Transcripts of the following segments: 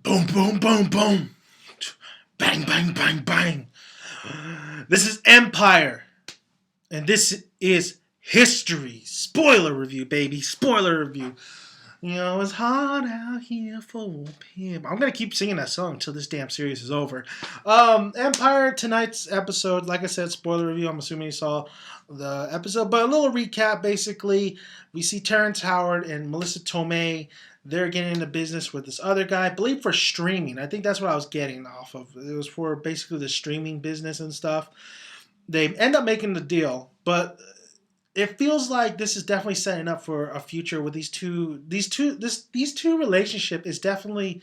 Boom, boom, boom, boom. Bang, bang, bang, bang. This is Empire. And this is history. Spoiler review, baby. Spoiler review. You know, it's hot out here for people. I'm going to keep singing that song until this damn series is over. Empire, tonight's episode, like I said, spoiler review. I'm assuming you saw the episode. But a little recap, basically. We see Terrence Howard and Melissa Tomei. They're getting into business with this other guy, I believe for streaming. I think that's what I was getting off of. It was for basically the streaming business and stuff. They end up making the deal, but it feels like this is definitely setting up for a future with these two. These two relationship is definitely.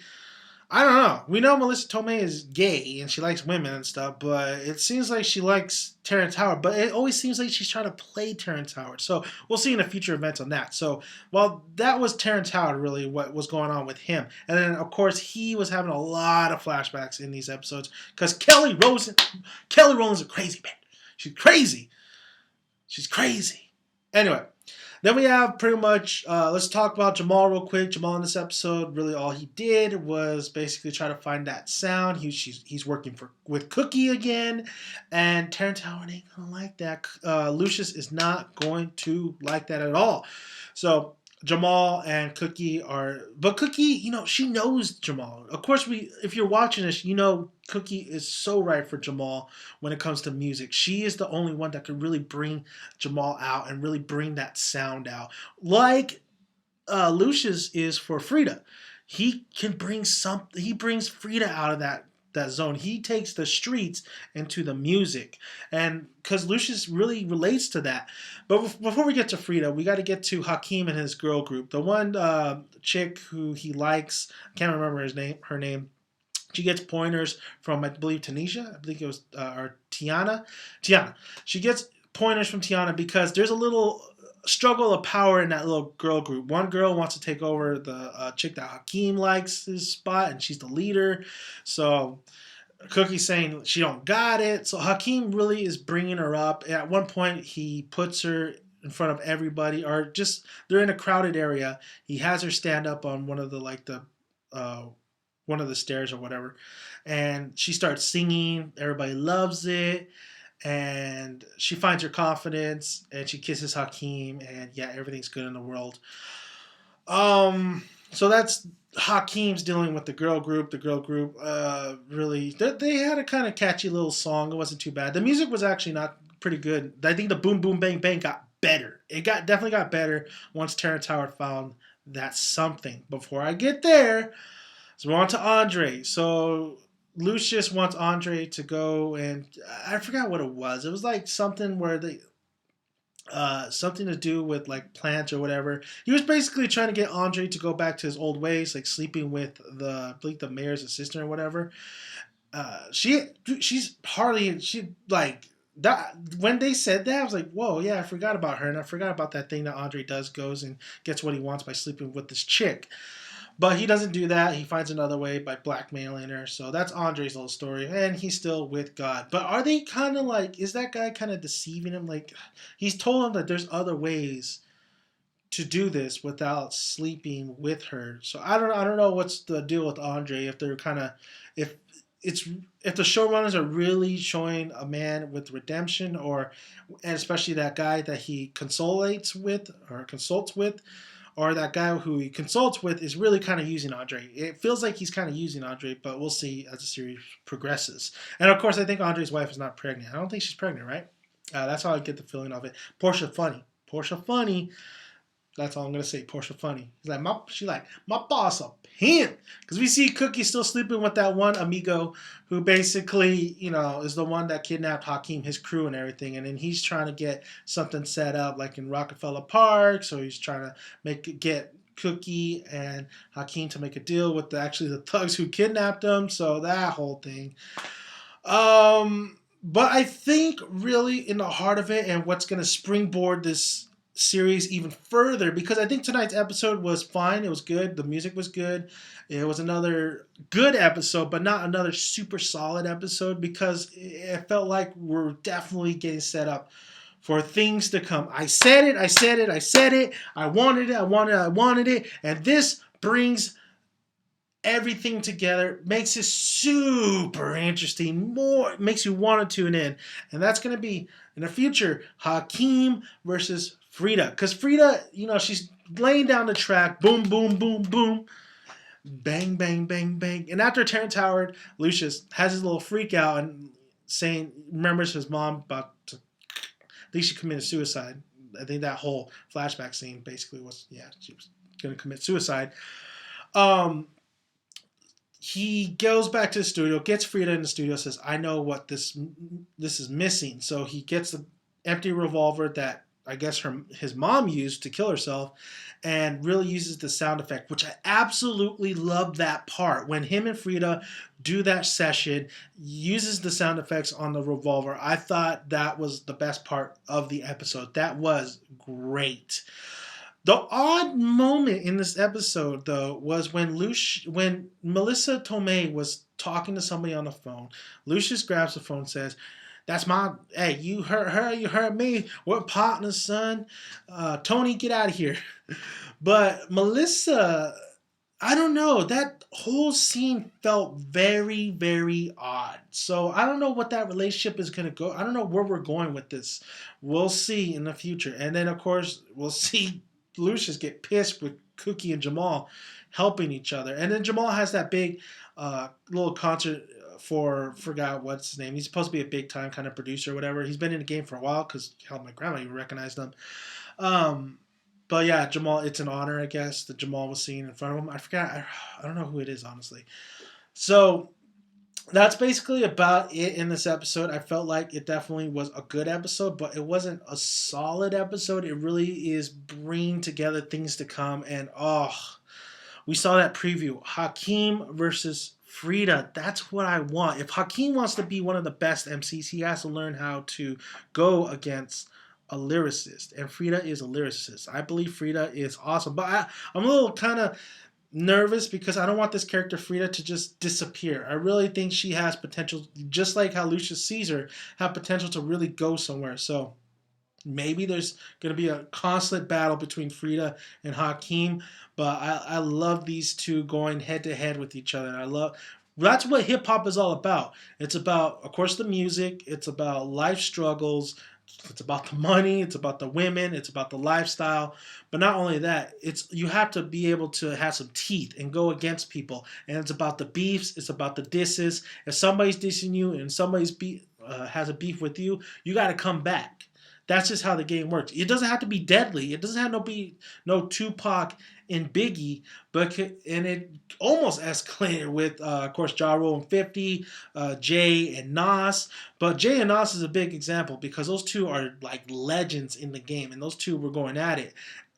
I don't know. We know Melissa Tomei is gay and she likes women and stuff, but it seems like she likes Terrence Howard. But it always seems like she's trying to play Terrence Howard. So we'll see in the future events on that. So while that was Terrence Howard, really what was going on with him, and then of course he was having a lot of flashbacks in these episodes because Kelly Rowland's a crazy bitch. She's crazy. She's crazy. Anyway, then we have pretty much, let's talk about Jamal real quick. Jamal in this episode, really all he did was basically try to find that sound. He's working with Cookie again, and Terrence Howard ain't going to like that. Lucius is not going to like that at all. So Jamal and Cookie but Cookie, she knows Jamal. Of course, if you're watching this, Cookie is so right for Jamal when it comes to music. She is the only one that could really bring Jamal out and really bring that sound out. Like Lucius is for Frida. He brings Frida out of that zone. He takes the streets into the music, and because Lucius really relates to that. But before we get to Frida, we got to get to Hakeem and his girl group. The one chick who he likes, I can't remember her name. She gets pointers from, I believe, Tanisha. I believe it was or Tiana. She gets pointers from Tiana because there's a little struggle of power in that little girl group. One girl wants to take over the chick that Hakeem likes his spot, and she's the leader. So Cookie's saying she don't got it. So Hakeem really is bringing her up. At one point, he puts her in front of everybody, or just they're in a crowded area. He has her stand up on one of the one of the stairs or whatever, and she starts singing. Everybody loves it, and she finds her confidence, and she kisses Hakeem, and yeah, everything's good in the world. So that's Hakeem's dealing with the girl group. The girl group, really, they had a kind of catchy little song. It wasn't too bad. The music was actually not pretty good. I think the boom boom bang bang got better. It definitely got better once Terrence Howard found that something. Before I get there, so we're on to Andre. So Lucius wants Andre to go, and I forgot what it was. It was like something where something to do with like plants or whatever. He was basically trying to get Andre to go back to his old ways, like sleeping with I believe the mayor's assistant or whatever. She's hardly like that. When they said that, I was like, whoa, yeah, I forgot about her, and I forgot about that thing that Andre goes and gets what he wants by sleeping with this chick. But he doesn't do that. He finds another way by blackmailing her. So that's Andre's little story. And he's still with God. But are they kind of like, is that guy kind of deceiving him? Like, he's told him that there's other ways to do this without sleeping with her. So I don't know what's the deal with Andre. If they're kind of, if if the showrunners are really showing a man with redemption, and especially that guy that he consults with, or that guy who he consults with is really kind of using Andre. It feels like he's kind of using Andre, but we'll see as the series progresses. And of course, I think Andre's wife is not pregnant. I don't think she's pregnant, right? That's how I get the feeling of it. Portia funny. That's all I'm gonna say. Portia funny. She's like my boss a pimp, because we see Cookie still sleeping with that one amigo who basically is the one that kidnapped Hakeem, his crew and everything, and then he's trying to get something set up like in Rockefeller Park. So he's trying to get Cookie and Hakeem to make a deal with the thugs who kidnapped him. So that whole thing. But I think really in the heart of it, and what's gonna springboard this series even further, because I think tonight's episode was fine. It was good. The music was good. It was another good episode, but not another super solid episode, because it felt like we're definitely getting set up for things to come. I said it. I wanted it. And this brings everything together, makes it super interesting, more makes you want to tune in. And that's going to be in the future Hakeem versus Frida, because Frida, she's laying down the track, boom boom boom boom, bang bang bang bang. And after Terrence Howard, Lucius has his little freak out and remembers his mom about to, I think she committed suicide. I think that whole flashback scene basically was, she was going to commit suicide. He goes back to the studio, gets Frida in the studio, says, I know what this is missing. So he gets the empty revolver that I guess his mom used to kill herself, and really uses the sound effect, which I absolutely love that part. When him and Frida do that session, uses the sound effects on the revolver. I thought that was the best part of the episode. That was great. The odd moment in this episode, though, was when Melissa Tomei was talking to somebody on the phone. Lucius grabs the phone and says, hey, you hurt her, you hurt me. We're partners, son. Tony, get out of here. But Melissa, I don't know. That whole scene felt very, very odd. So I don't know what that relationship is going to go. I don't know where we're going with this. We'll see in the future. And then, of course, we'll see Lucius get pissed with Cookie and Jamal helping each other. And then Jamal has that big little concert forgot what's his name. He's supposed to be a big time kind of producer or whatever. He's been in the game for a while because my grandma even recognized him. But yeah, Jamal, it's an honor, I guess, that Jamal was seen in front of him. I forgot. I don't know who it is, honestly. So that's basically about it in this episode. I felt like it definitely was a good episode, but it wasn't a solid episode. It really is bringing together things to come. And we saw that preview. Hakeem versus Frida. That's what I want. If Hakeem wants to be one of the best MCs, he has to learn how to go against a lyricist. And Frida is a lyricist. I believe Frida is awesome. But I'm a little kind of nervous because I don't want this character Frida to just disappear. I really think she has potential, just like how Lucius Caesar have potential to really go somewhere. So maybe there's going to be a constant battle between Frida and Hakeem, but I love these two going head to head with each other. That's what hip hop is all about. It's about, of course, the music. It's about life struggles. It's about the money. It's about the women. It's about the lifestyle. But not only that, you have to be able to have some teeth and go against people. And it's about the beefs. It's about the disses. If somebody's dissing you and somebody's has a beef with you, you got to come back. That's just how the game works. It doesn't have to be deadly. It doesn't have to be no Tupac and Biggie, and it almost escalated with, of course, Ja Rule and 50, Jay and Nas. But Jay and Nas is a big example because those two are like legends in the game, and those two were going at it.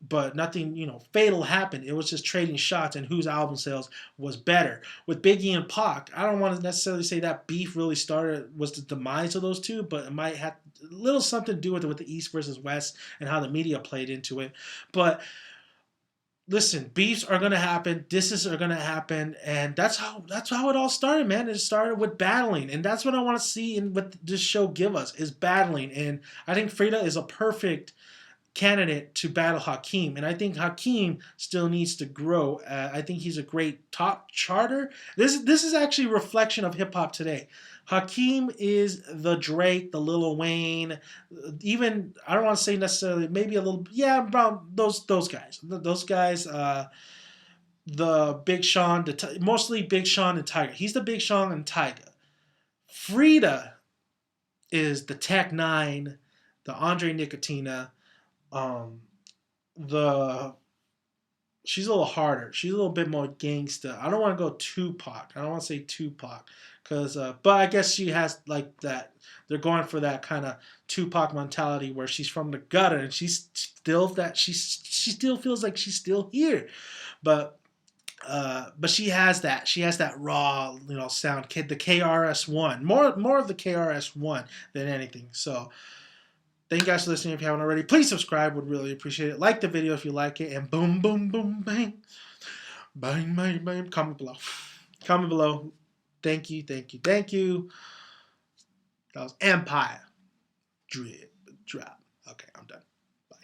But nothing, fatal happened. It was just trading shots and whose album sales was better. With Biggie and Pac, I don't want to necessarily say that beef really was the demise of those two, but it might have a little something to do with the East versus West and how the media played into it. But listen, beefs are gonna happen, disses are gonna happen, and that's how it all started, man. It started with battling, and that's what I want to see in what this show give us is battling. And I think Frida is a perfect candidate to battle Hakeem, and I think Hakeem still needs to grow. I think he's a great top charter. This is actually a reflection of hip hop today. Hakeem is the Drake, the Lil Wayne, even I don't want to say necessarily, maybe a little, about those guys. Those guys, the Big Sean, mostly Big Sean and Tyga. He's the Big Sean and Tyga. Frida is the Tech Nine, the Andre Nicotina. She's a little harder. She's a little bit more gangsta. I don't want to go Tupac. I don't want to say Tupac, but I guess she has like that. They're going for that kind of Tupac mentality where she's from the gutter and she's still that she still feels like she's still here, but she has that. She has that raw, sound. The KRS-One, more of the KRS-One than anything. So. Thank you guys for listening. If you haven't already, please subscribe. Would really appreciate it. Like the video if you like it. And boom, boom, boom, bang. Bang, bang, bang. Comment below. Comment below. Thank you, thank you, thank you. That was Empire. Drip, drop. Okay, I'm done. Bye.